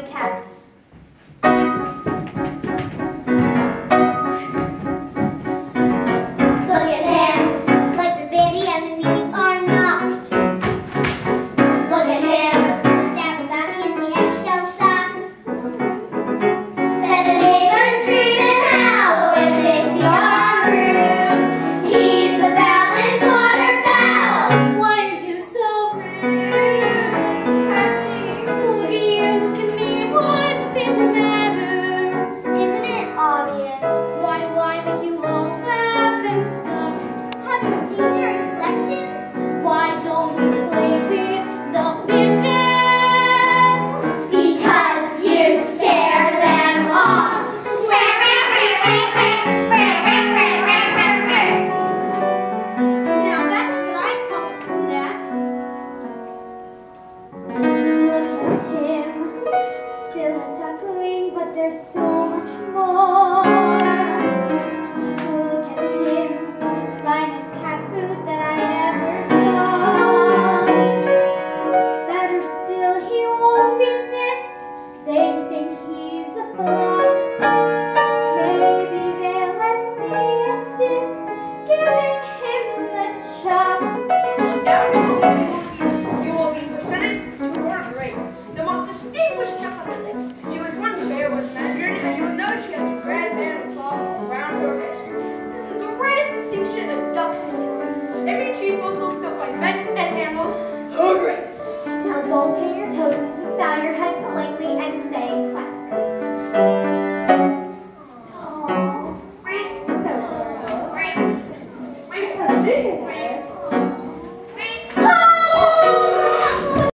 the cats. Look at him, legs are bitty and the knees are knocked. Look at him, down the dummy in the eggshell socks. Then the neighbors scream and howl when they see our room. He's the foulest waterfowl. Why are you so rude? Touchy. Look at you, look at me, what's the matter? Isn't it obvious? Why do I make you all laugh and stuff? Have you seen your reflection? Why don't we play with the fishes? Because you scare them off. Now that's what I call a snap. Look at him, still a duckling, but there's so much more. Look at him, finest cat food that I ever saw. Better still, he won't be missed. They think he's a flop. Maybe they'll let me assist, giving him the chop. You will be presented to her Grace, the most distinguished duck on the lake. She was once fair with Mandarin, and you will notice she has a red band of cloth around her wrist. This is the greatest distinction a duck can enjoy. It means she's both looked up by men and animals, her Grace. Now don't turn your toes and just bow your head politely and say quack.